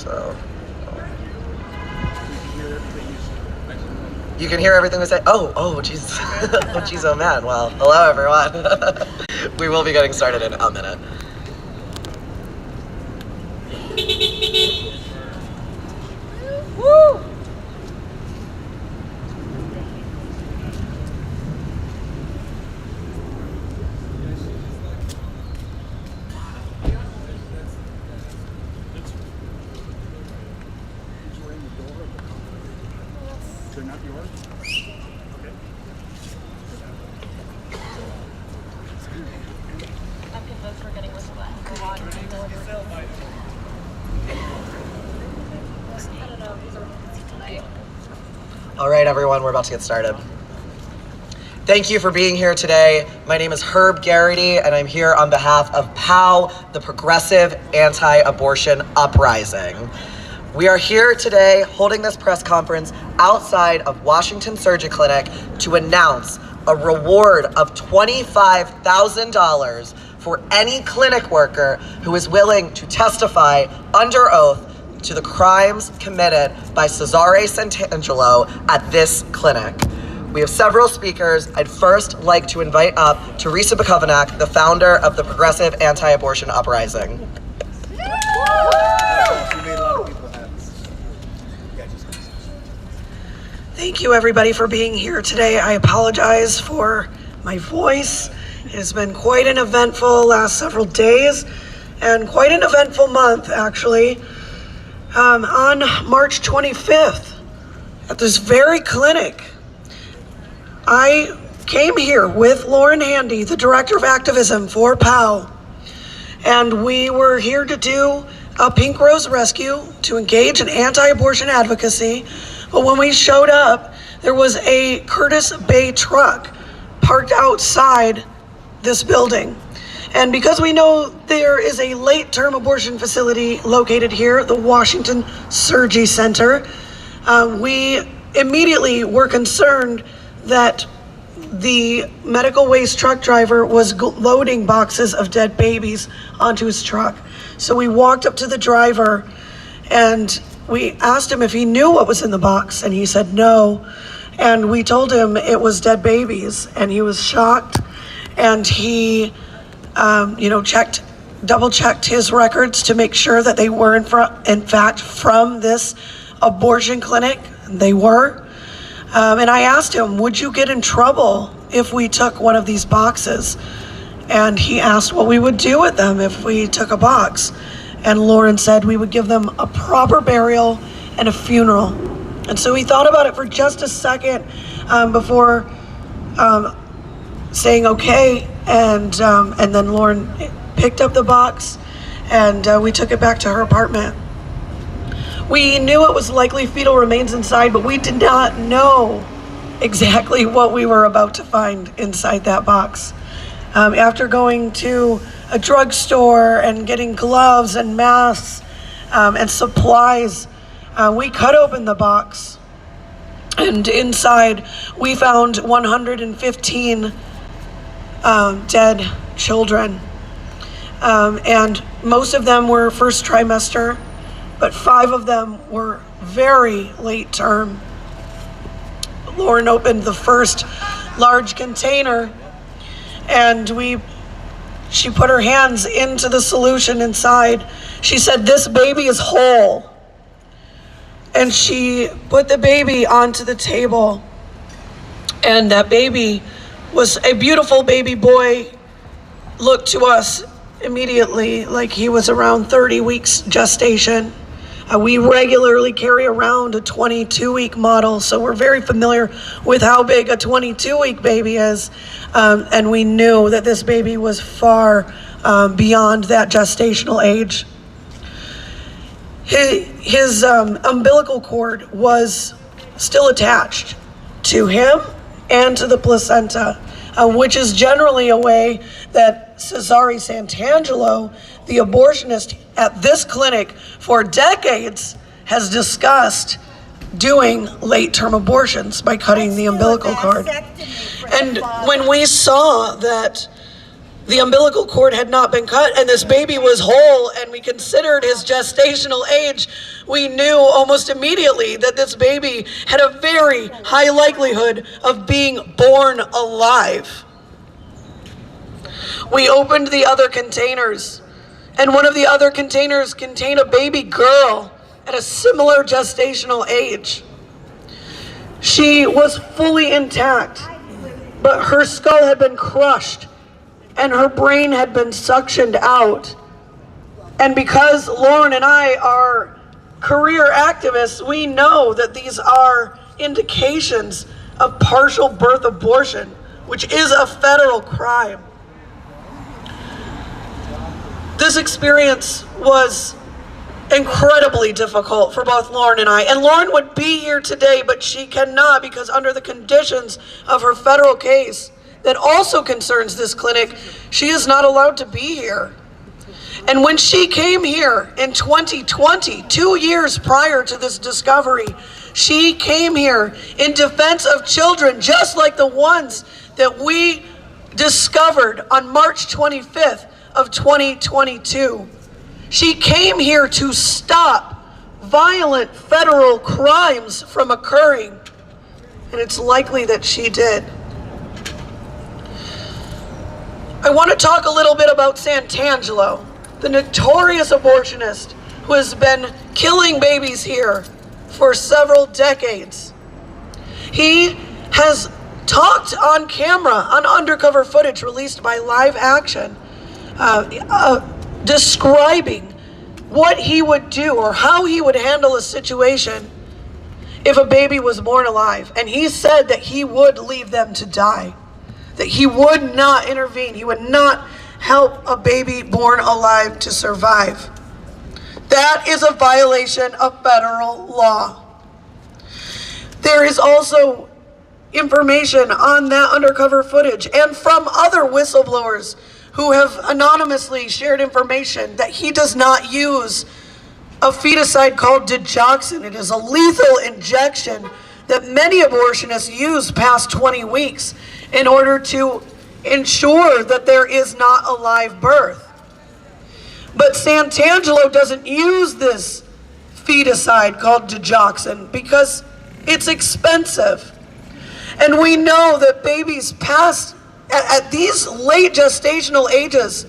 So you can hear everything we say. Oh, jeez. Oh, jeez, oh man. Well, hello everyone. We will be getting started in a minute. Woo! All right, everyone, we're about to get started. Thank you for being here today. My name is Herb Garrity, and I'm here on behalf of PAAU, the Progressive Anti-Abortion Uprising. We are here today holding this press conference outside of Washington Surgi Clinic to announce a reward of $25,000 for any clinic worker who is willing to testify under oath to the crimes committed by Cesare Santangelo at this clinic. We have several speakers. I'd first like to invite up Teresa Bukovac, the founder of the Progressive Anti-Abortion Uprising. Thank you, everybody, for being here today. I apologize for my voice. It has been quite an eventful last several days and quite an eventful month, actually. On March 25th, at this very clinic, I came here with Lauren Handy, the Director of Activism for PAAU, and we were here to do a Pink Rose Rescue to engage in anti-abortion advocacy. But when we showed up, there was a Curtis Bay truck parked outside this building. And because we know there is a late-term abortion facility located here, the Washington Surgi Center, we immediately were concerned that the medical waste truck driver was loading boxes of dead babies onto his truck. So we walked up to the driver and we asked him if he knew what was in the box, and he said no. And we told him it was dead babies, and he was shocked. And he double-checked his records to make sure that they were in fact from this abortion clinic. They were. And I asked him, would you get in trouble if we took one of these boxes? And he asked what we would do with them if we took a box. And Lauren said we would give them a proper burial and a funeral. And so he thought about it for just a second before saying okay, and then Lauren picked up the box and we took it back to her apartment. We knew it was likely fetal remains inside, but we did not know exactly what we were about to find inside that box. After going to a drugstore and getting gloves and masks and supplies, we cut open the box, and inside we found 115 dead children, and most of them were first trimester, but 5 of them were very late term. Lauren opened the first large container, and she put her hands into the solution inside. She said, "This baby is whole." And she put the baby onto the table, and that baby was a beautiful baby boy. Looked to us immediately like he was around 30 weeks gestation. We regularly carry around a 22-week model, so we're very familiar with how big a 22-week baby is, and we knew that this baby was far beyond that gestational age. His umbilical cord was still attached to him and to the placenta, which is generally a way that Cesare Santangelo, the abortionist at this clinic for decades, has discussed doing late-term abortions by cutting the umbilical cord. And when we saw that the umbilical cord had not been cut and this baby was whole, and we considered his gestational age, we knew almost immediately that this baby had a very high likelihood of being born alive. We opened the other containers, and one of the other containers contained a baby girl at a similar gestational age. She was fully intact, but her skull had been crushed and her brain had been suctioned out. And because Lauren and I are career activists, we know that these are indications of partial birth abortion, which is a federal crime. This experience was incredibly difficult for both Lauren and I. And Lauren would be here today, but she cannot, because under the conditions of her federal case that also concerns this clinic, she is not allowed to be here. And when she came here in 2020, 2 years prior to this discovery, she came here in defense of children just like the ones that we discovered on March 25th of 2022. She came here to stop violent federal crimes from occurring, and it's likely that she did. I want to talk a little bit about Santangelo, the notorious abortionist who has been killing babies here for several decades. He has talked on camera, on undercover footage released by Live Action, describing what he would do or how he would handle a situation if a baby was born alive. And he said that he would leave them to die, that he would not intervene. He would not help a baby born alive to survive. That is a violation of federal law. There is also information on that undercover footage and from other whistleblowers who have anonymously shared information that he does not use a feticide called digoxin. It is a lethal injection that many abortionists use past 20 weeks in order to ensure that there is not a live birth. But Santangelo doesn't use this feticide called digoxin because it's expensive. And we know that babies past at these late gestational ages,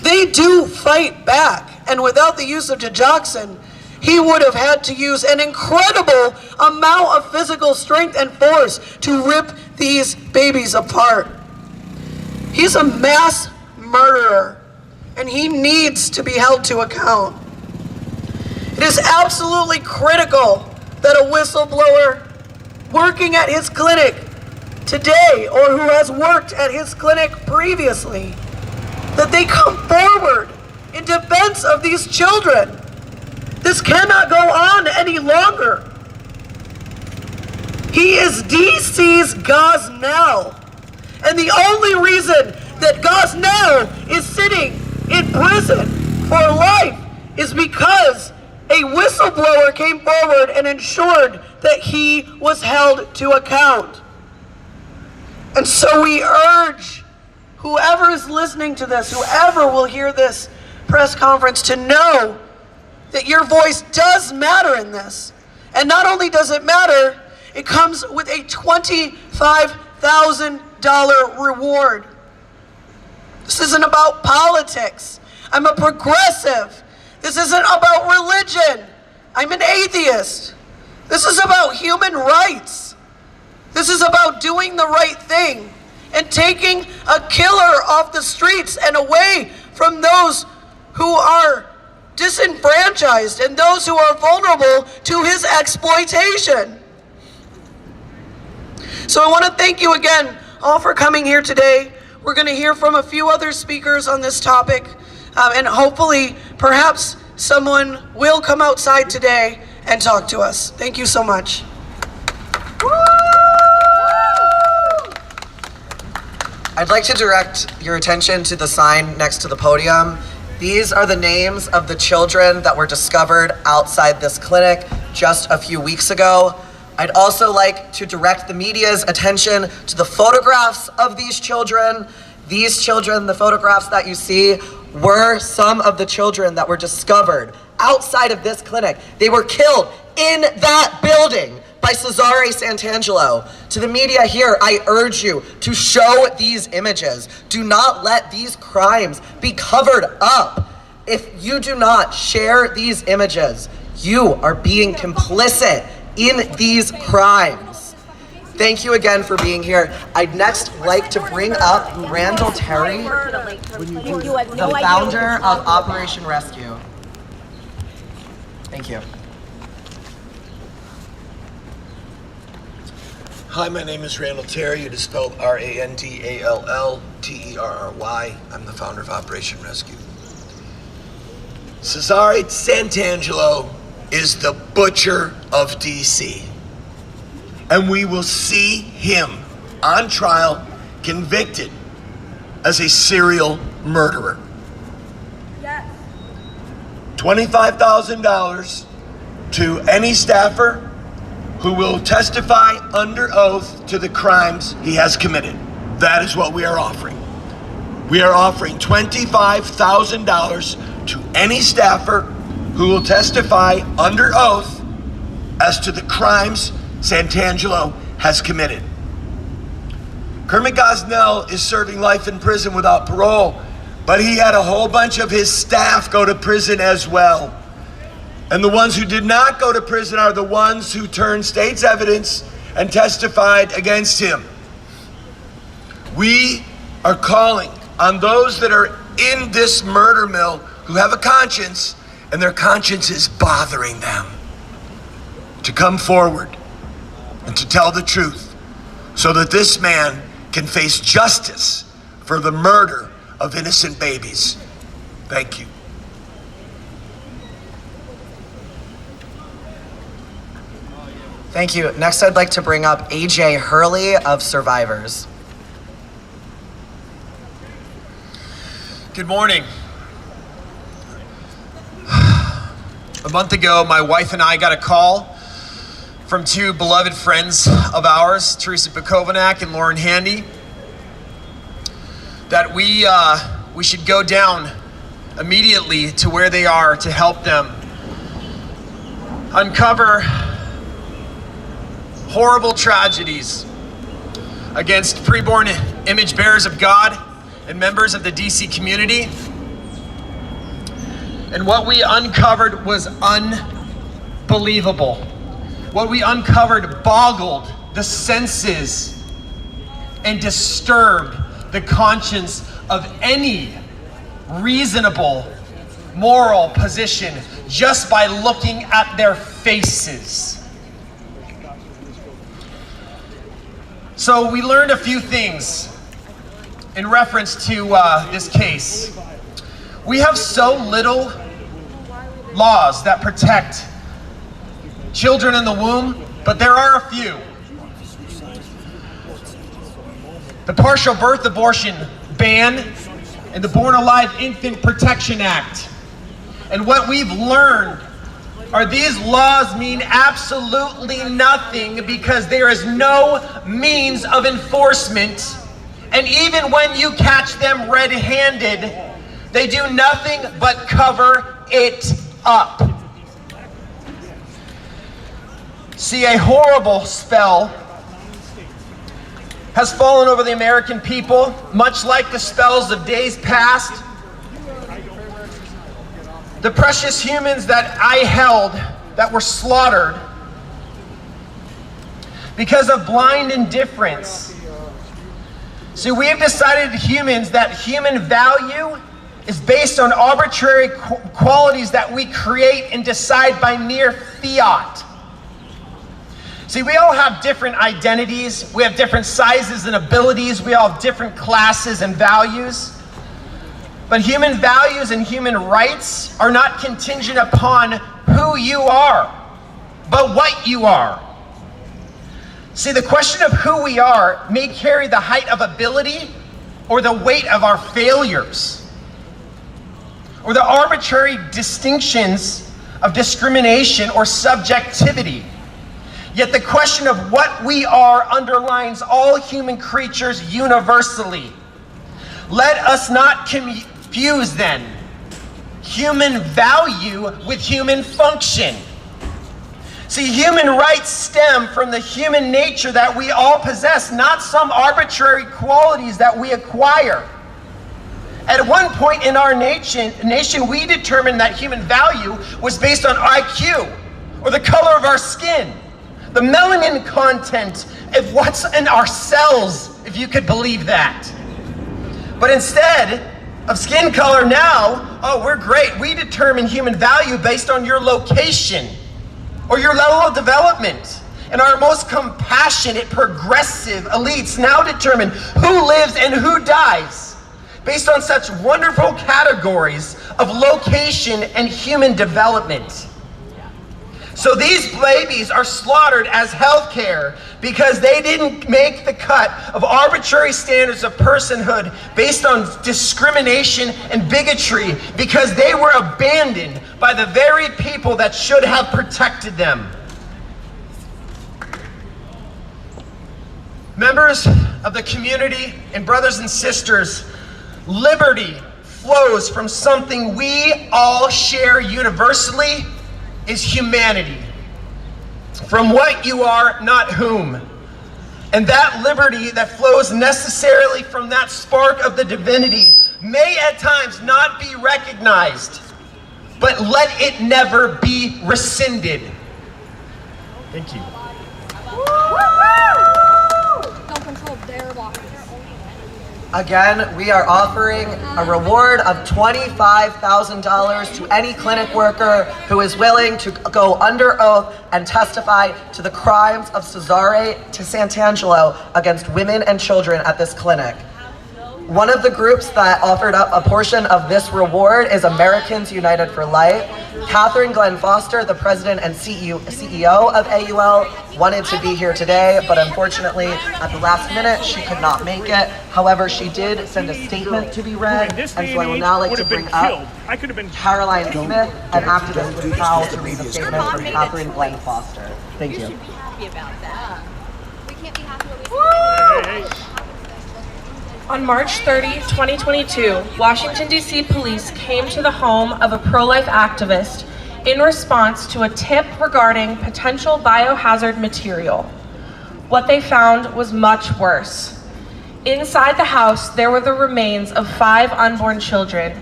they do fight back. And without the use of digoxin, he would have had to use an incredible amount of physical strength and force to rip these babies apart. He's a mass murderer, and he needs to be held to account. It is absolutely critical that a whistleblower working at his clinic today, or who has worked at his clinic previously, that they come forward in defense of these children. This cannot go on any longer. He is DC's Gosnell, and the only reason that Gosnell is sitting in prison for life is because a whistleblower came forward and ensured that he was held to account. And so we urge whoever is listening to this, whoever will hear this press conference, to know that your voice does matter in this. And not only does it matter, it comes with a $25,000 reward. This isn't about politics. I'm a progressive. This isn't about religion. I'm an atheist. This is about human rights. This is about doing the right thing and taking a killer off the streets and away from those who are disenfranchised and those who are vulnerable to his exploitation. So I want to thank you again all for coming here today. We're going to hear from a few other speakers on this topic, and hopefully perhaps someone will come outside today and talk to us. Thank you so much. I'd like to direct your attention to the sign next to the podium. These are the names of the children that were discovered outside this clinic just a few weeks ago. I'd also like to direct the media's attention to the photographs of these children. These children, the photographs that you see, were some of the children that were discovered outside of this clinic. They were killed in that building by Cesare Santangelo. To the media here, I urge you to show these images. Do not let these crimes be covered up. If you do not share these images, you are being complicit in these crimes. Thank you again for being here. I'd next like to bring up Randall Terry, the founder of Operation Rescue. Thank you. Hi, my name is Randall Terry. It is spelled R-A-N-D-A-L-L-T-E-R-R-Y. I'm the founder of Operation Rescue. Cesare Santangelo is the butcher of DC. And we will see him on trial, convicted as a serial murderer. Yes. $25,000 to any staffer who will testify under oath to the crimes he has committed. That is what we are offering. We are offering $25,000 to any staffer who will testify under oath as to the crimes Santangelo has committed. Kermit Gosnell is serving life in prison without parole, but he had a whole bunch of his staff go to prison as well. And the ones who did not go to prison are the ones who turned state's evidence and testified against him. We are calling on those that are in this murder mill who have a conscience and their conscience is bothering them to come forward and to tell the truth so that this man can face justice for the murder of innocent babies. Thank you. Thank you. Next, I'd like to bring up AJ Hurley of Survivors. Good morning. A month ago, my wife and I got a call from two beloved friends of ours, Teresa Bukovanak and Lauren Handy, that we should go down immediately to where they are to help them uncover horrible tragedies against preborn image bearers of God and members of the DC community. And what we uncovered was unbelievable. What we uncovered boggled the senses and disturbed the conscience of any reasonable moral position just by looking at their faces. So we learned a few things in reference to this case. We have so little laws that protect children in the womb, but there are a few. The Partial Birth Abortion Ban and the Born Alive Infant Protection Act. And what we've learned are these laws mean absolutely nothing because there is no means of enforcement. And even when you catch them red-handed, they do nothing but cover it up. See, a horrible spell has fallen over the American people, much like the spells of days past. The precious humans that I held that were slaughtered because of blind indifference. See, we have decided humans that human value is based on arbitrary qualities that we create and decide by mere fiat. See, we all have different identities, we have different sizes and abilities, we all have different classes and values. But human values and human rights are not contingent upon who you are, but what you are. See, the question of who we are may carry the height of ability or the weight of our failures, or the arbitrary distinctions of discrimination or subjectivity. Yet the question of what we are underlines all human creatures universally. Let us not confuse then human value with human function. See, human rights stem from the human nature that we all possess, not some arbitrary qualities that we acquire. At one point in our nation, we determined that human value was based on IQ, or the color of our skin, the melanin content of what's in our cells, if you could believe that. But instead of skin color now, oh, we're great. We determine human value based on your location or your level of development. And our most compassionate, progressive elites now determine who lives and who dies based on such wonderful categories of location and human development. So these babies are slaughtered as healthcare because they didn't make the cut of arbitrary standards of personhood based on discrimination and bigotry, because they were abandoned by the very people that should have protected them. Members of the community and brothers and sisters, liberty flows from something we all share universally, is humanity. From what you are, not whom. And that liberty that flows necessarily from that spark of the divinity may at times not be recognized, but let it never be rescinded. Thank you. Don't control their bodies. Again, we are offering a reward of $25,000 to any clinic worker who is willing to go under oath and testify to the crimes of Cesare to Sant'Angelo against women and children at this clinic. One of the groups that offered up a portion of this reward is Americans United for Life. Catherine Glenn Foster, the president and CEO of AUL, wanted to be here today, but unfortunately, at the last minute, she could not make it. However, she did send a statement to be read, and so I would now like to bring up Caroline Smith, an activist with PAAU, to read a statement from Catherine Glenn Foster. Thank you. You should be happy about that. We can't be happy what we see. On March 30, 2022, Washington, D.C. police came to the home of a pro-life activist in response to a tip regarding potential biohazard material. What they found was much worse. Inside the house, there were the remains of 5 unborn children.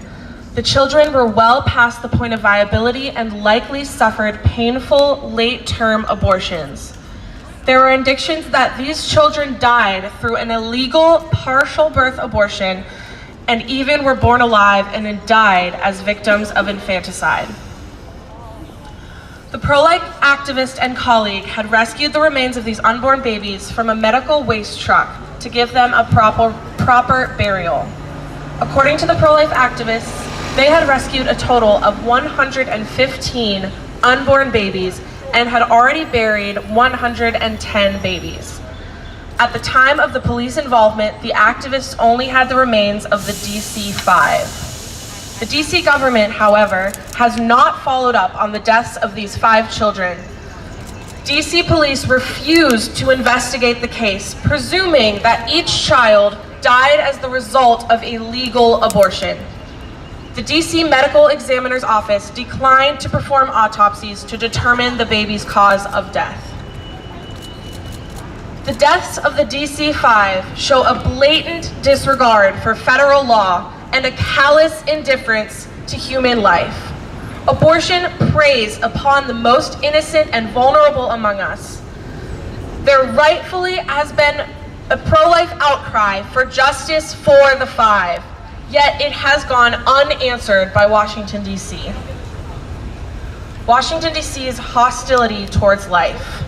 The children were well past the point of viability and likely suffered painful late-term abortions. There were indications that these children died through an illegal partial birth abortion and even were born alive and then died as victims of infanticide. The pro-life activist and colleague had rescued the remains of these unborn babies from a medical waste truck to give them a proper burial. According to the pro-life activists, they had rescued a total of 115 unborn babies and had already buried 110 babies. At the time of the police involvement, the activists only had the remains of the DC-5. The DC government, however, has not followed up on the deaths of these 5 children. DC police refused to investigate the case, presuming that each child died as the result of a legal abortion. The DC Medical Examiner's Office declined to perform autopsies to determine the baby's cause of death. The deaths of the DC-5 show a blatant disregard for federal law and a callous indifference to human life. Abortion preys upon the most innocent and vulnerable among us. There rightfully has been a pro-life outcry for justice for the 5. Yet it has gone unanswered by Washington, D.C. Washington, D.C.'s hostility towards life.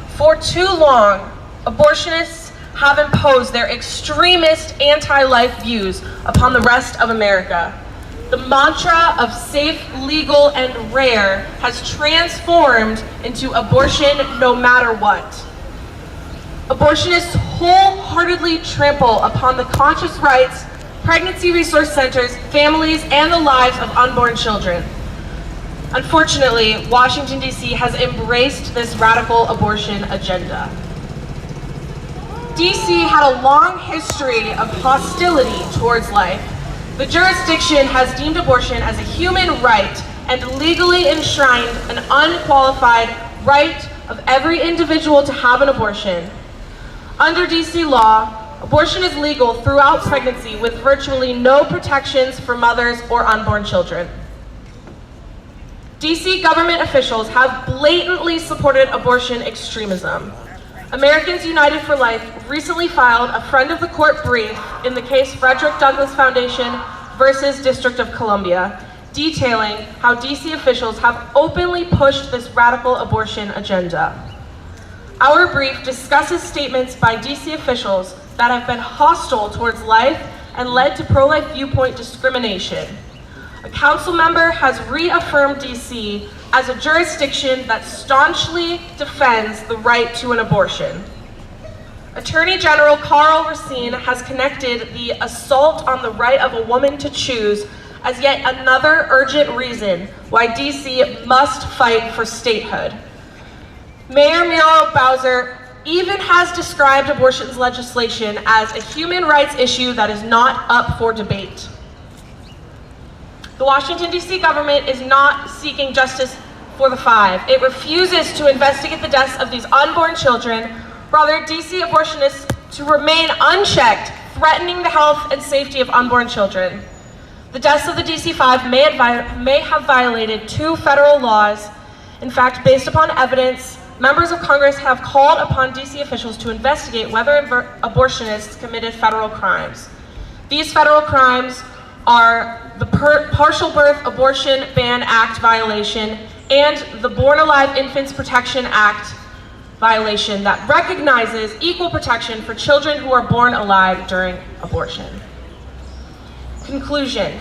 For too long, abortionists have imposed their extremist anti-life views upon the rest of America. The mantra of safe, legal, and rare has transformed into abortion no matter what. Abortionists wholeheartedly trample upon the conscious rights, pregnancy resource centers, families, and the lives of unborn children. Unfortunately, Washington, D.C. has embraced this radical abortion agenda. DC had a long history of hostility towards life. The jurisdiction has deemed abortion as a human right and legally enshrined an unqualified right of every individual to have an abortion. Under DC law, abortion is legal throughout pregnancy with virtually no protections for mothers or unborn children. DC government officials have blatantly supported abortion extremism. Americans United for Life recently filed a friend of the court brief in the case Frederick Douglass Foundation versus District of Columbia, detailing how DC officials have openly pushed this radical abortion agenda. Our brief discusses statements by DC officials that have been hostile towards life and led to pro-life viewpoint discrimination. A council member has reaffirmed DC as a jurisdiction that staunchly defends the right to an abortion. Attorney General Karl Racine has connected the assault on the right of a woman to choose as yet another urgent reason why DC must fight for statehood. Mayor Muriel Bowser even has described abortion legislation as a human rights issue that is not up for debate. The Washington, D.C. government is not seeking justice for the five. It refuses to investigate the deaths of these unborn children, rather D.C. abortionists to remain unchecked, threatening the health and safety of unborn children. The deaths of the D.C. Five may have violated 2 federal laws. In fact, based upon evidence, members of Congress have called upon D.C. officials to investigate whether abortionists committed federal crimes. These federal crimes are the Partial Birth Abortion Ban Act violation and the Born Alive Infants Protection Act violation that recognizes equal protection for children who are born alive during abortion. Conclusion: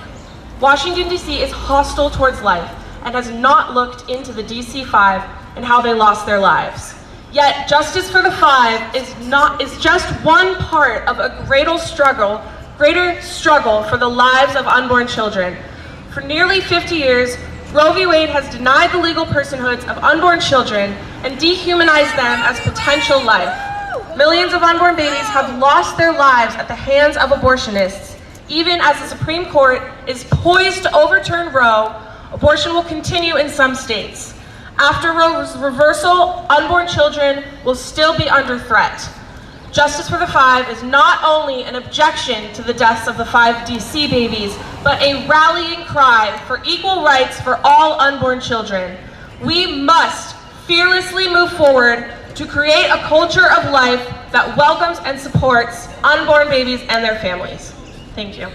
Washington, D.C. is hostile towards life and has not looked into the D.C. Five and how they lost their lives. Yet justice for the five is just one part of a greater struggle for the lives of unborn children. For nearly 50 years, Roe v. Wade has denied the legal personhoods of unborn children and dehumanized them as potential life. Millions of unborn babies have lost their lives at the hands of abortionists. Even as the Supreme Court is poised to overturn Roe, abortion will continue in some states. After Roe's reversal, unborn children will still be under threat. Justice for the Five is not only an objection to the deaths of the 5 DC babies, but a rallying cry for equal rights for all unborn children. We must fearlessly move forward to create a culture of life that welcomes and supports unborn babies and their families. Thank you.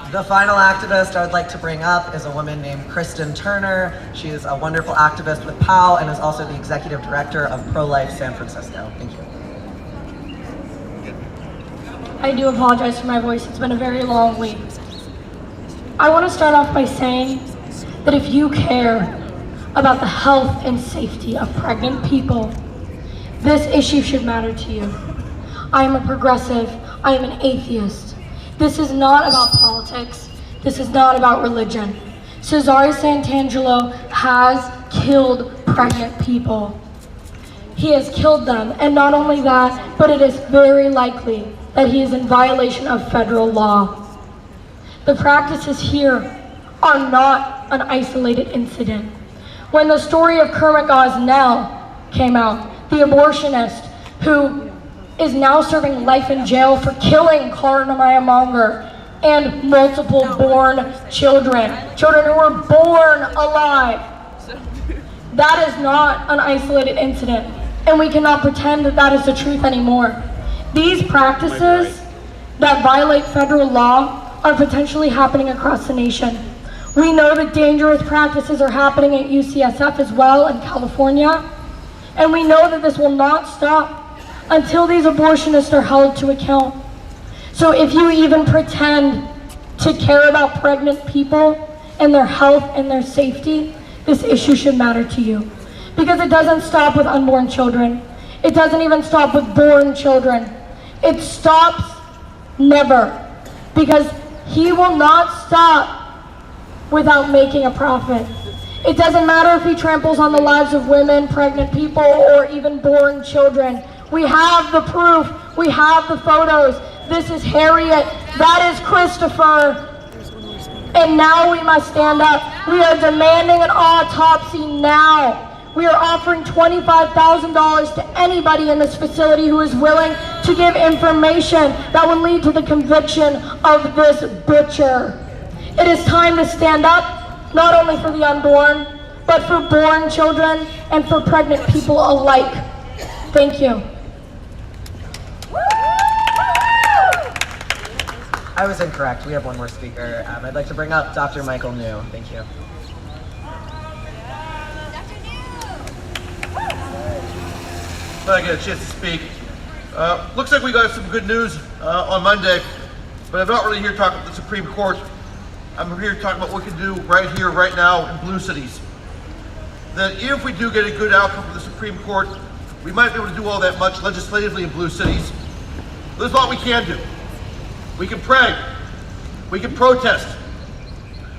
The final activist I would like to bring up is a woman named Kristen Turner. She is a wonderful activist with PAAU and is also the executive director of Pro-Life San Francisco. Thank you. I do apologize for my voice. It's been a very long week. I want to start off by saying that if you care about the health and safety of pregnant people, this issue should matter to you. I am a progressive. I am an atheist. This is not about politics. This is not about religion. Cesare Santangelo has killed pregnant people. He has killed them, and not only that, but it is very likely that he is in violation of federal law. The practices here are not an isolated incident. When the story of Kermit Gosnell came out, the abortionist who is now serving life in jail for killing Carnamaya Monger and multiple born children who were born alive. That is not an isolated incident, and we cannot pretend that that is the truth anymore. These practices that violate federal law are potentially happening across the nation. We know that dangerous practices are happening at UCSF as well in California, and we know that this will not stop until these abortionists are held to account. So if you even pretend to care about pregnant people and their health and their safety, this issue should matter to you. Because it doesn't stop with unborn children. It doesn't even stop with born children. It stops never. Because he will not stop without making a profit. It doesn't matter if he tramples on the lives of women, pregnant people, or even born children. We have the proof. We have the photos. This is Harriet. That is Christopher. And now we must stand up. We are demanding an autopsy now. We are offering $25,000 to anybody in this facility who is willing to give information that will lead to the conviction of this butcher. It is time to stand up, not only for the unborn, but for born children and for pregnant people alike. Thank you. I was incorrect. We have one more speaker. I'd like to bring up Dr. Michael New. Thank you. I get a chance to speak. Looks like we got some good news on Monday, but I'm not really here talking about the Supreme Court. I'm here talking about what we can do right here, right now in blue cities. That if we do get a good outcome from the Supreme Court, we might be able to do all that much legislatively in blue cities. There's a lot we can do. We can pray. We can protest.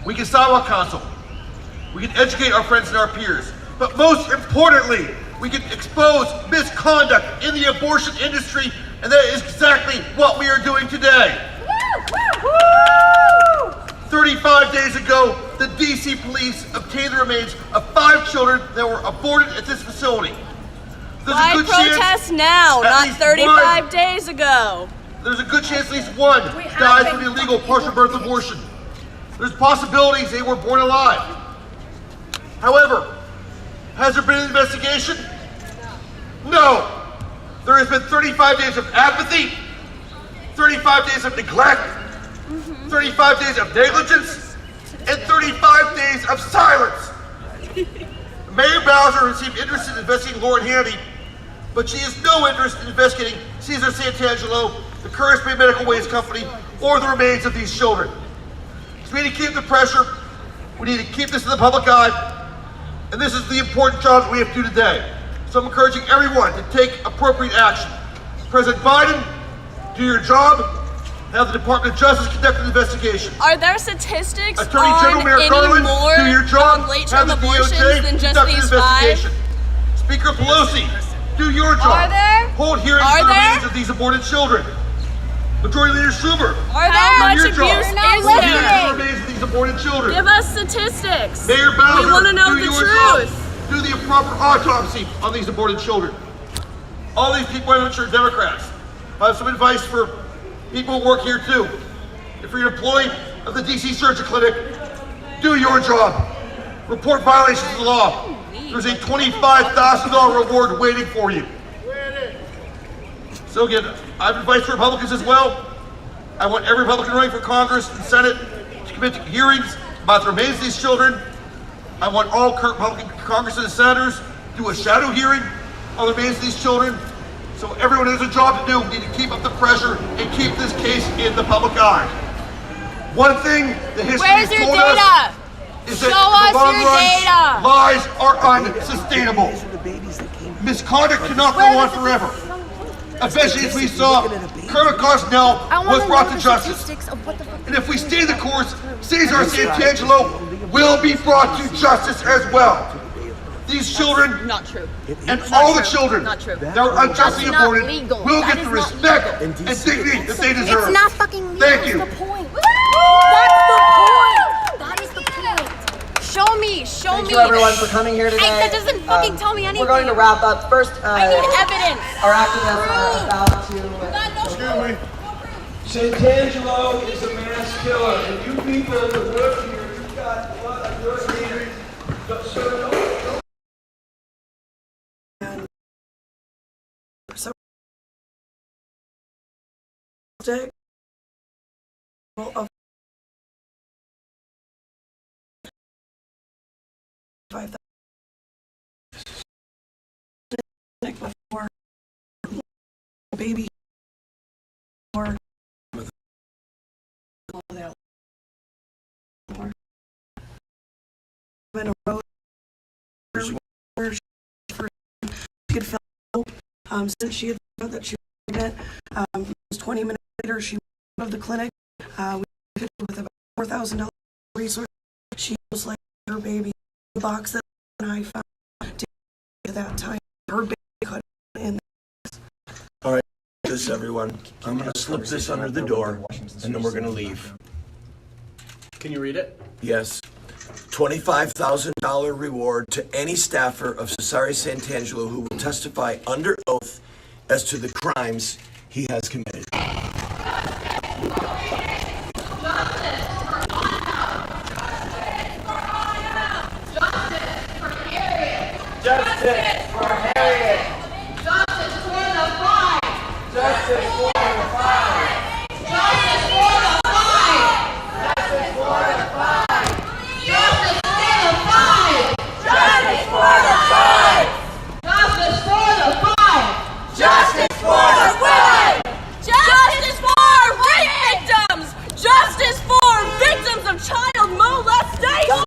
We can sidewalk counsel. We can educate our friends and our peers. But most importantly, we can expose misconduct in the abortion industry, and that is exactly what we are doing today. 35 days ago, the DC police obtained the remains of 5 children that were aborted at this facility. Why protest now, not 35 days ago? There's a good chance at least one dies from illegal partial birth abortion. There's possibilities they were born alive. However, has there been an investigation? No. There has been 35 days of apathy, 35 days of neglect, 35 days of negligence, and 35 days of silence. Mayor Bowser seemed interested in investigating Lauren Hannity, but she has no interest in investigating Cesar Santangelo, the Curtis Bay Medical Waste Company, or the remains of these children. So we need to keep the pressure. We need to keep this in the public eye. And this is the important job that we have to do today. So I'm encouraging everyone to take appropriate action. President Biden, do your job. Have the Department of Justice conduct an investigation. Are there statistics Attorney on General Merrick any Garland, more do your job. late-term Have the abortions DOJ than just conduct an these 5? investigation. Speaker Pelosi, do your job. Are there? Hold hearings Are for the there? remains of these aborted children. Majority Leader Schumer, How much your abuse job. is Hold there? hearings for the remains of these aborted children. Give us statistics. Mayor Bowser, We want to know do the your truth. job. Do the proper autopsy on these aborted children. All these people I'm sure Democrats. I have some advice for people who work here too. If you're an employee of the DC Surgi Clinic, do your job. Report violations of the law. There's a $25,000 reward waiting for you. So again, I have advice for Republicans as well. I want every Republican running for Congress and Senate to commit to hearings about the remains of these children. I want all current Republican Congressmen and Senators to do a shadow hearing on the remains of these children. So everyone has a job to do. We need to keep up the pressure and keep this case in the public eye. One thing that history has told us is that Show us your data. lies are unsustainable. Misconduct cannot go on forever. Especially as we saw, Colonel Cosnell was brought to justice. And if we stay the course, Cesar Santangelo will be brought to justice as well. These children, Not true. and all the children Not true. that were unjustly That's not aborted legal. will That get is the not respect legal. and dignity that they deserve. It's not fucking legal. Thank you. That's the point. That's the point. That is the point. Show me. Thank you everyone for coming here today. That doesn't fucking tell me anything. We're going to wrap up. First, I need evidence. our activists are about to... Santangelo is a mass killer, and you people that work here, you've got blood on your hands. So don't of before baby or in a road where she had felt since she had found that she was pregnant. It was 20 minutes later she went out of the clinic with about $4,000 resource. She was like her baby boxes and I found at that time her baby cut in. All right, this everyone. I'm gonna slip this under the door, and then we're gonna leave. Can you read it? Yes. $25,000 reward to any staffer of Cesare Santangelo who will testify under oath as to the crimes he has committed. Justice for Harriet! Justice for the fight! Justice for the fight! Justice for the fight! Justice for the fight! Justice for the fight! Justice for the fight! Justice for the fight! Justice for the fight! Justice for rape victims! Justice for victims of child molestation!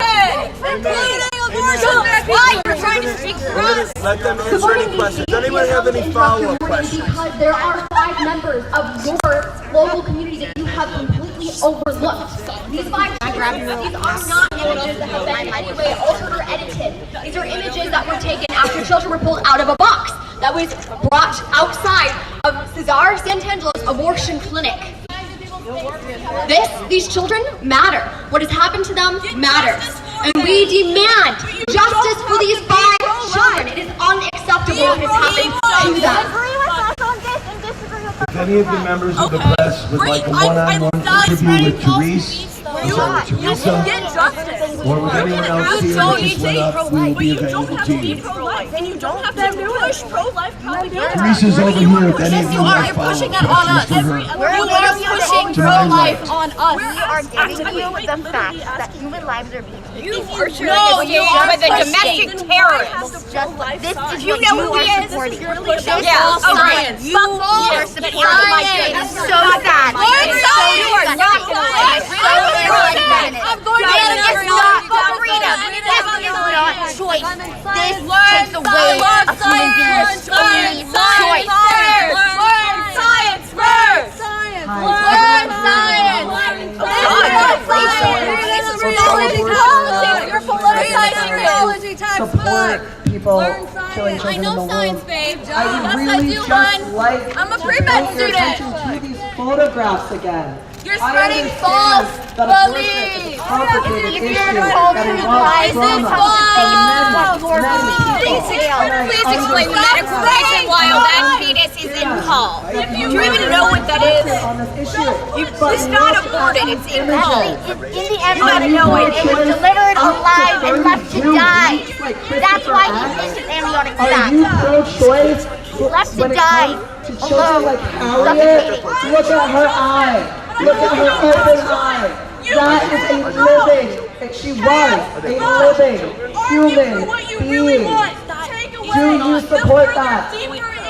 Including abortion! Why you're trying to speak for us? Let them answer any questions. Does anyone have any follow-up questions? Because there are 5 members of your local community that you have completely overlooked. These 5 children, these are not images that have been in any way altered or edited. These are images that were taken after children were pulled out of a box that was brought outside of Cesare Santangelo's abortion clinic. These children matter. What has happened to them matters. And we demand justice for these 5 children. It is unacceptable what has happened to them. If any of the members of the press would like a one-on-one interview with Therese, or with anyone else here that just went up, we will be available to you. And you don't have to push pro-life propaganda. Therese is over here if any of you You're have pushing it follow-up on us. questions for her. You are pushing pro-life on us. We are giving you the fact that human lives are being taken. You are the domestic terrorist. This is you know who he is. Yeah, Science. You are supporting my kid. It's so sad. You are not I'm going to it's not freedom. This is not choice. This takes away a human being's only choice. Learn science first. Learn science. You're politicizing theology support people killing children in the womb. I would really just like I'm a to pre-med point your student. attention to these photographs again. You're spreading false beliefs. Complicated issue You're that involves trauma. Please explain the medical reason why that fetus is in Paul. Do you even know what that is? It's not aborted, it's in Paul. In the end, you gotta know it. It was delivered alive and left to die. That's why he's in his amniotic Are sac. you pro-choice Left to when it die comes to children like Harriet? Look at her eye. Look at her open eye. That is a living, and she was a living human being. Do you support that?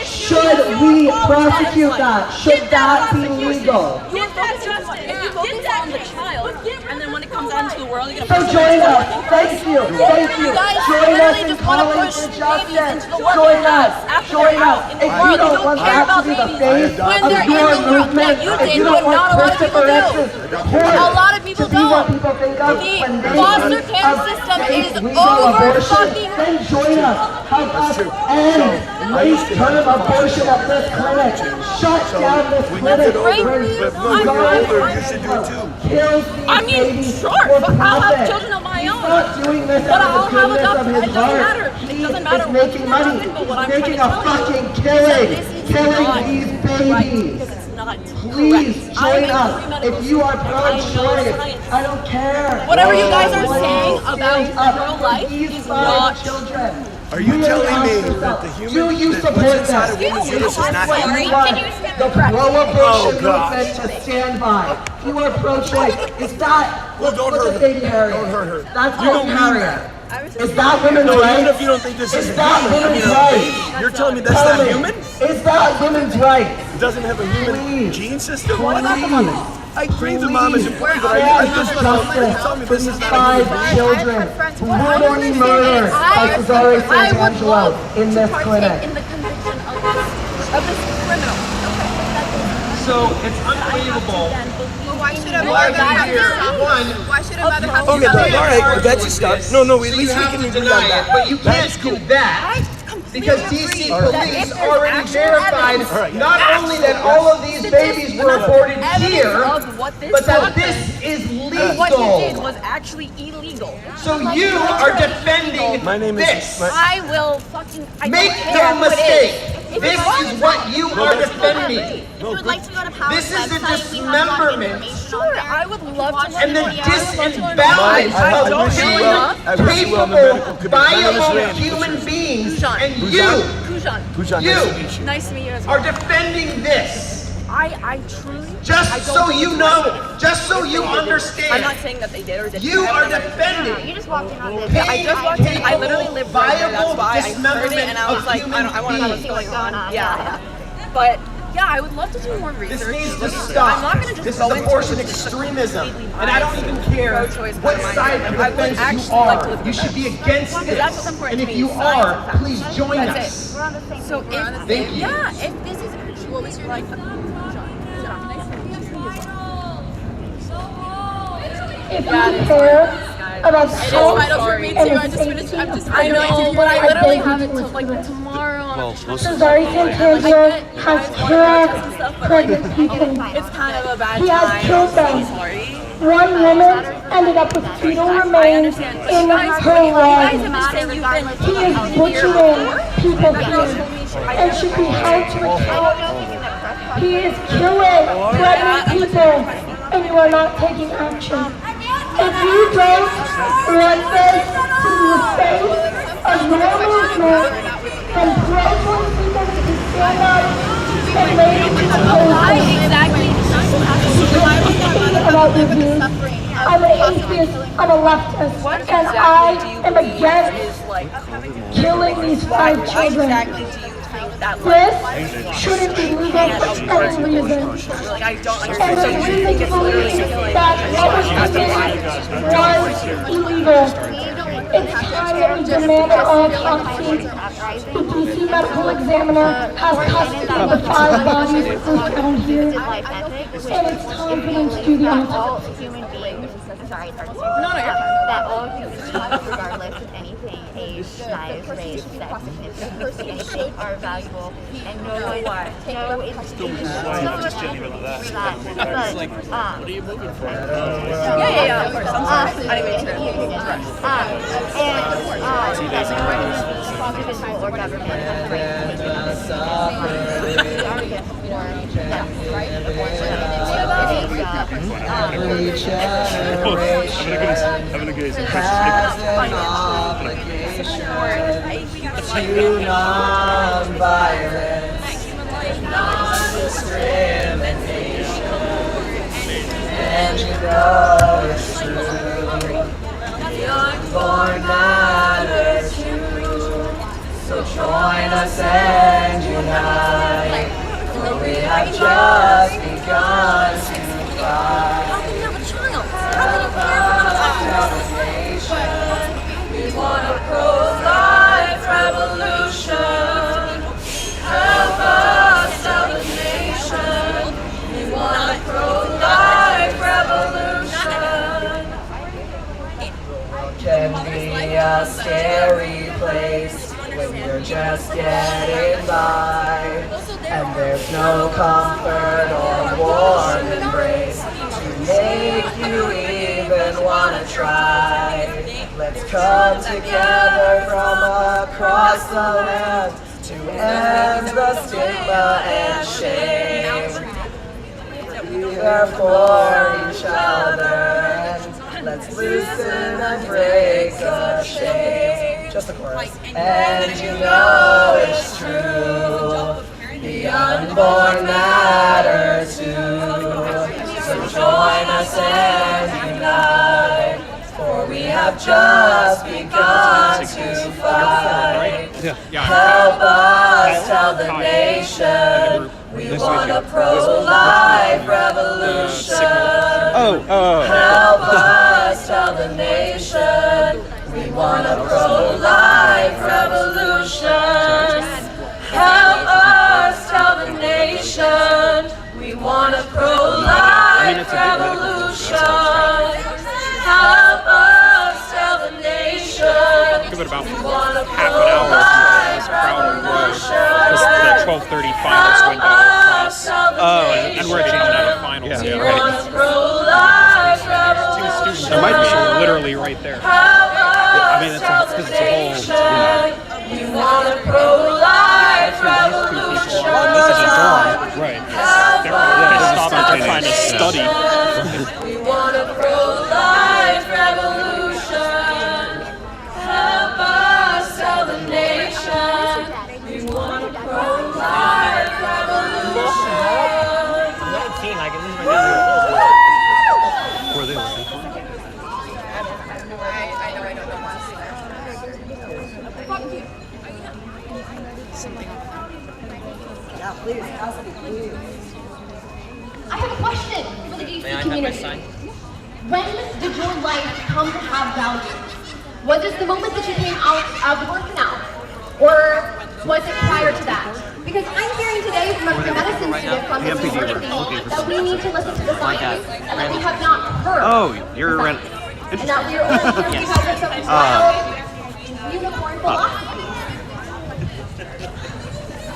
Should we prosecute that? Should that be legal? You focus on the child, and then when it comes out into the world, you're So join us. Thank you. Thank you. Join us in calling for justice. Join us. Join us. If you don't want that to be the face of your movement, if you don't want Christopher X's court to be what people think of when they foster think care of system safe is legal over abortion, fucking- then join us. Help us end late-term abortion at this clinic. Shut down this clinic. Kills these babies for profit. children of my own. He's not doing this But out of I'll the have goodness enough- of his it doesn't heart. matter. It He doesn't matter is making money. but what I'm He's making a trying to tell fucking killing. Killing these babies. Please join us. If you are pro-choice, I don't care. Whatever you guys are Please saying stand about up pro-life for these is five not children. Are you Really telling ask me yourself, that the do human you that support what's inside that? a woman's uterus is not That's what human? you want the pro-abortion Oh, God. movement to stand by. You are pro-choice. Is that Well, don't look hurt at baby her. Harriet. Don't hurt her. That's You what don't mean Harriet. Is that women's No, rights? even if you don't think this is that human, women's rights? you're telling me that's Tell not me, human? is that women's rights? It doesn't have a human Please. gene system? Please. I agree the mom is important, but Stand I for just don't justice tell me for this these is not a 5 human. children brutally murdered by Cesare Santangelo in this clinic. In the conviction of this criminal. So it's unbelievable glad that you're here. One, Why should a mother have Okay, to all right, that's your stuff. No, at least we can agree on that. but you can't do that. Because DC police already verified not only that all of these babies were aborted here, but that this is legal. What you did was actually illegal. So you are defending My name is- this. I will fucking. Make no mistake. This is what you are defending. If you would like to go to PAAU's This is the website, we have a lot of dismemberment. information on there. I would love to And the learn. disimbalance I of wish you killing well. I wish you well in the medical capable, community. My name is viable Randy. human beings, Pujan. and Pujan? you Pujan, You. nice to meet you. Nice to meet you as are well. defending this. I truly. Just so you know, just so you understand. I'm not saying that they did or didn't. You I are have never- defending. You just walked in on this. I just walked in. I literally lived right there. That's viable why I heard it, dismemberment and I was of like, human I want to know what's beings. going on. Yeah. But yeah, I would love to do more research. This needs to I'm stop. not gonna just This is go into abortion it just extremism, completely and I don't even care pro-choice what mindset. side of I the would fence you actually like to are. live You should be against Because that's what's this. important And to if me, you science are, and facts. please join That's us. We're on the same So page. if Thank you. yeah, if this is actually what was your like. If you care about the health and the safety of I know, pregnant but I people, literally beg have you it to till listen like to this. tomorrow. Cesare Santangelo has killed pregnant people. It's kind of a bad He time. has killed them. Sorry. One woman ended up with fetal remains in her lung. He is butchering people here and should be held to account. He is killing pregnant people, and you are not taking action. If you don't want this to be the face of your movement, then pro-choice people need to stand up and make it about your views. I'm an atheist, I'm a leftist, and I am against killing these 5 children. This shouldn't be legal for any reason. And the reason to believe that what was taken was illegal. It's time that we demand an autopsy. The DC medical examiner has custody of the 5 bodies that were found here. And it's time for them to do the autopsy. Human beings, sorry, it's hard to say, that all human beings, regardless of anything, age, size, race, sex, ethnicity, anything, are valuable, and no institution. Yeah, of course. I'm sorry. I didn't mean Individual or government has the right to make our gift for Every generation has an obligation to non-violence, non-discrimination, and you know it's true. The unborn matters too, so join us and unite, for we have just begun to fight. How can you have a child? How can you care for another Nation, we want a pro-life revolution. Help us tell the nation, we want a pro-life revolution. The world can be a scary place when you're just getting by, and there's no comfort or warm embrace to make you even want to try. Let's come together from across the land to end the stigma and shame. Be there for each other, and let's loosen and break the shame. Just the chorus. And you know it's true, the unborn matter too. So join us and unite, for we have just begun to fight. Help us tell the nation, we want a pro-life revolution. Help us tell the nation, we want a pro-life revolution. Help us tell the nation, we want a pro-life revolution. because it's a whole. We want a pro-life revolution. This is a dorm, right? They're trying to study. We want a pro-life revolution. Help us tell the nation. We want a pro-life revolution. I'm 19. I can lose my dad. Where are they looking for? Yeah, please. I have a question for the DC community. When did your life come to have value? Was this the moment that you came out of the birth canal? Or was it prior to that? Because I'm hearing today from a medicine student from this university that we need to listen to the science and that we have not heard. Oh, you're right. And that we're only here because of some wild unicorn philosophy.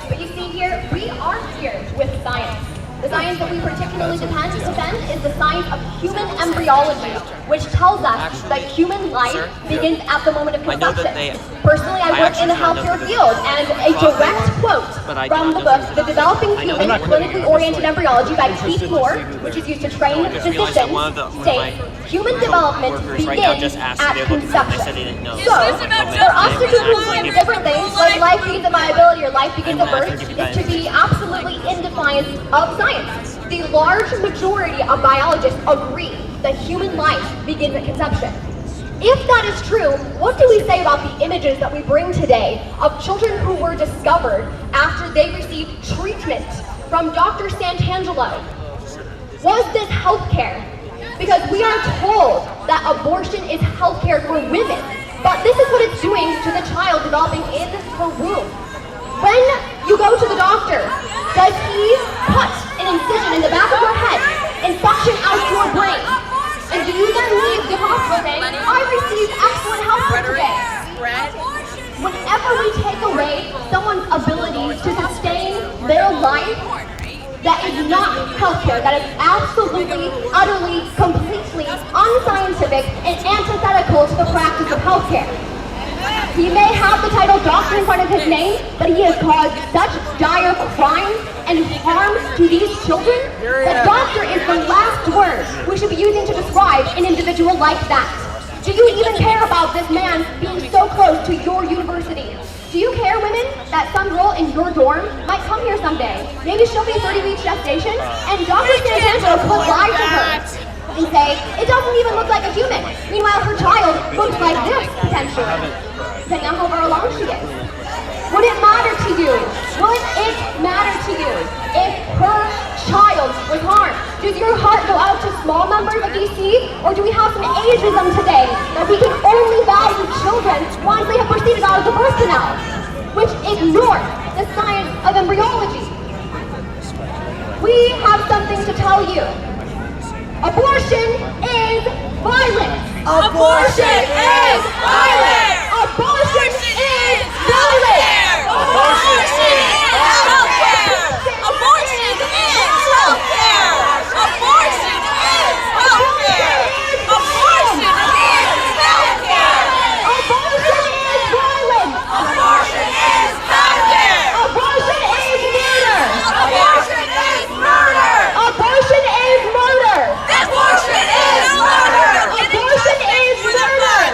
But you see here, we are here with science. The science that we particularly defend is the science of human embryology, which tells us that human life begins at the moment of conception. Personally, I work in the healthcare field, and a direct quote from the book, The Developing Human Clinically Oriented Embryology by Keith Moore, which is used to train physicians, states, human development begins at conception. So, for us to do completely different things, like life begins at viability or life begins at birth, is to be absolutely in defiance of science. The large majority of biologists agree that human life begins at conception. If that is true, what do we say about the images that we bring today of children who were discovered after they received treatment from Dr. Santangelo? Was this healthcare? Because we are told that abortion is healthcare for women, but this is what it's doing to the child developing in her womb. When you go to the doctor, does he put an incision in the back of your head and suction out your brain? And do you then leave the hospital saying, I received excellent health care today? Whenever we take away someone's ability to sustain their life, that is not healthcare. That is absolutely, utterly, completely unscientific and antithetical to the practice of healthcare. He may have the title doctor in front of his name, but he has caused such dire crimes and harm to these children that doctor is the last word we should be using to describe an individual like that. Do you even care about this man being so close to your university? Do you care, women, that some girl in your dorm might come here someday? Maybe she'll be 30 weeks gestation, and Dr. Santangelo could lie to her and say, it doesn't even look like a human. Meanwhile, her child looks like this, potentially, depending on how far along she is. Would it matter to you? Would it matter to you if her child was harmed? Does your heart go out to small members of DC? Or do we have some ageism today that we can only value children once they have proceeded out of the birth canal, which ignores the science of embryology? We have something to tell you. Abortion is violence. Abortion is violence. Abortion is violence. Abortion is healthcare. Abortion is healthcare. Abortion is healthcare. Abortion is healthcare. Abortion is violence. Abortion is healthcare. Abortion is murder. Abortion is murder. Abortion is murder. Abortion is murder. Abortion is murder.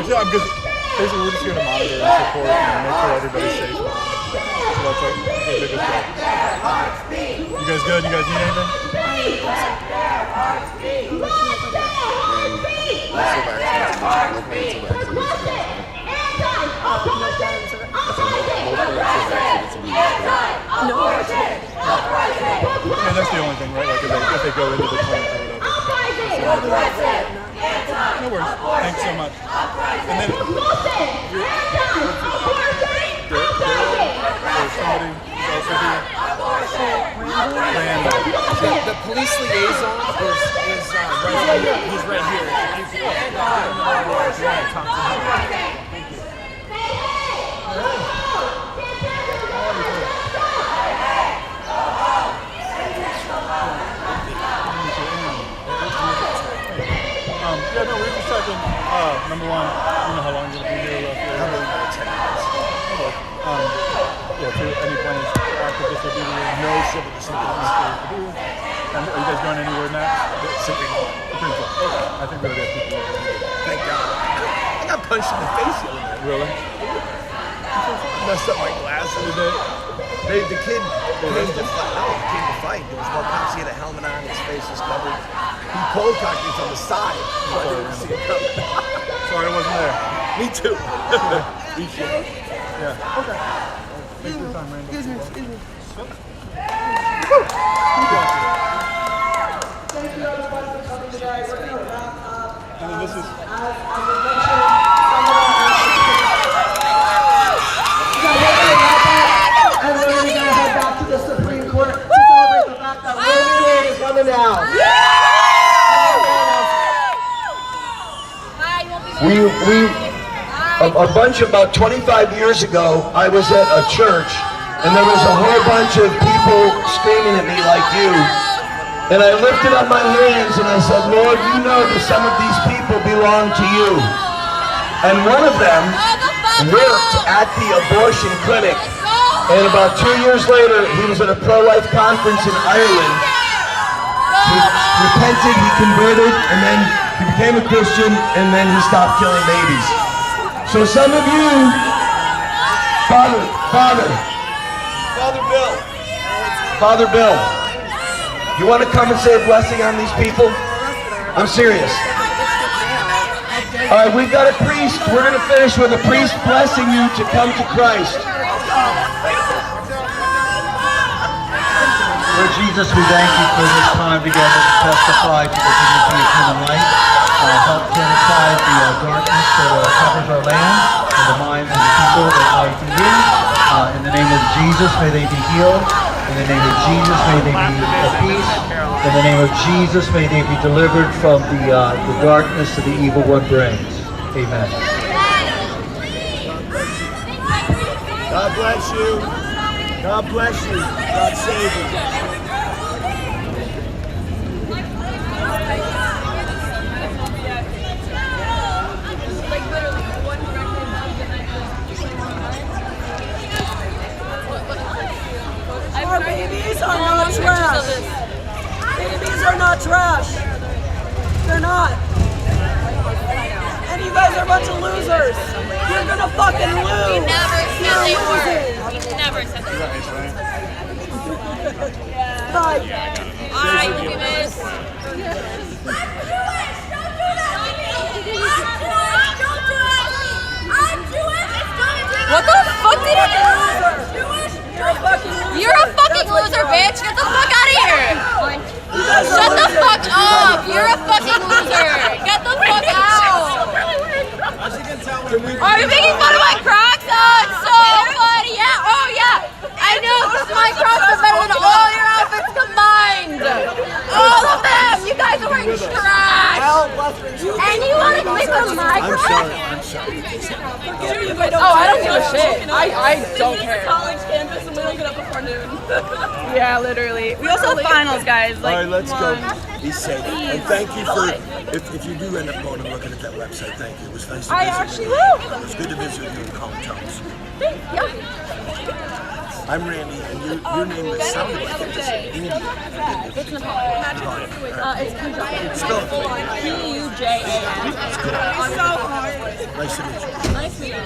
I'm just, basically, we're just here to monitor and support and make sure everybody's safe. So that's our biggest goal. You guys good? You guys need anything? Yeah, that's the only thing, right? Like if they go into the clinic or whatever. No worries. Thanks so much. And then somebody is also here. The police liaison is right here. He's right here. If you can talk to him. Thank you. Yeah, no, we're just checking. Number one, you know how long you're going to be here roughly? Probably about 10 minutes. Okay. Yeah, so any plans for active disobedience? No civil disobedience. And are you guys going anywhere next? Supreme Court. Supreme Court. Okay. I think we already have people over here. Thank God. I got punched in the face the other night. Really? Messed up my glasses. The kid came to fight. There was no cops. He had a helmet on. His face was covered. He cold cocked me from the side. So I didn't see it coming. Sorry I wasn't there. Me too. Yeah. Okay. Thanks for your time, Randall. Excuse me. Thank you everybody for coming today. We're going to wrap up. And then this is... And we're going to head back to the Supreme Court to celebrate the fact that Roe v. Wade is coming down. A bunch about 25 years ago, I was at a church, and there was a whole bunch of people screaming at me like you. And I lifted up my hands and I said, Lord, you know that some of these people belong to you. And one of them worked at the abortion clinic. And about 2 years later, he was at a pro-life conference in Ireland. He repented, he converted, and then he became a Christian, and then he stopped killing babies. So some of you, Father Bill, you want to come and say a blessing on these people? I'm serious. All right, we've got a priest. We're going to finish with a priest blessing you to come to Christ. Lord Jesus, we thank you for this time together to testify to the dignity of human life. Help sanitize the darkness that covers our land and the minds of the people that lie to you. In the name of Jesus, may they be healed. In the name of Jesus, may they be at peace. In the name of Jesus, may they be delivered from the darkness that the evil one brings. Amen. God bless you. God bless you. God save you. Our babies are not trash. Babies are not trash. They're not. And you guys are a bunch of losers. You're gonna fucking lose. We never said they were. We never said they were. Bye. Alright, we'll be missed. What the fuck did you do? You're a fucking loser, bitch. Get the fuck out of here. Shut the fuck up. You're a fucking loser. Get the fuck out. Are you making fun of my Crocs? Oh, it's so funny. Yeah. Oh, yeah. I know, because my Crocs are better than all your outfits combined. All of them. You guys are wearing trash. And you want to click on my Crocs? I'm sorry. Oh, I don't give a shit. I don't care. College campus and we don't get up before noon. Yeah, literally. We also have finals, guys. All right, let's go. Be safe. And thank you for, if you do end up going and looking at that website, thank you. It was nice to visit you. I actually will. It was good to visit you in calm tones. Thank you. I'm Randy, and your name is sounded like it is Andy. It's Nepal. It's Pujan. Spell it for me. Pujan. It's so hard. Nice to meet you. Nice to meet you.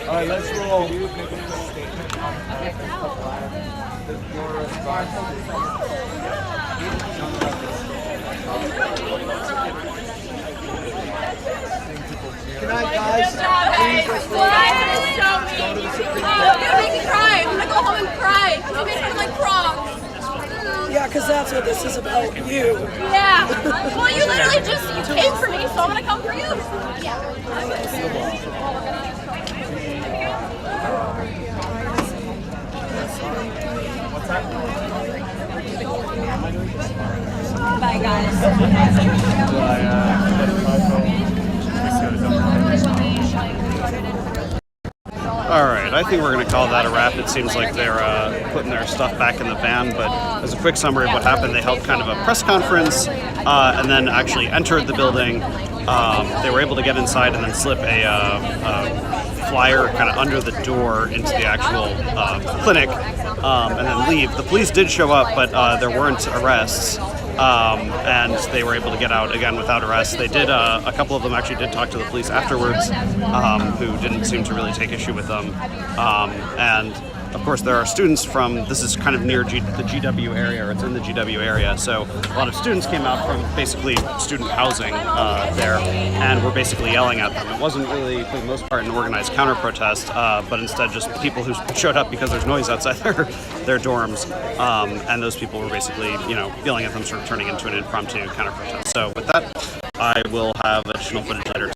All right, let's roll. Good night, guys. Good job, guys. You're gonna make me cry. I'm gonna go home and cry. Okay, so I'm like prom. Yeah, because that's what this is about, you. Yeah. Well, you literally you came for me, so I'm gonna come for you. Yeah. Bye, guys. All right, I think we're going to call that a wrap. It seems like they're putting their stuff back in the van, but as a quick summary of what happened, they held kind of a press conference and then actually entered the building. They were able to get inside and then slip a flyer kind of under the door into the actual clinic and then leave. The police did show up, but there weren't arrests. And they were able to get out again without arrest. They did, a couple of them actually did talk to the police afterwards, who didn't seem to really take issue with them. And of course, there are students from, this is kind of near the GW area, or it's in the GW area, so a lot of students came out from basically student housing there, and were basically yelling at them. It wasn't really, for the most part, an organized counter-protest, but instead just people who showed up because there's noise outside their dorms, and those people were basically, yelling at them, sort of turning into an impromptu counter-protest. So with that, I will have additional footage later.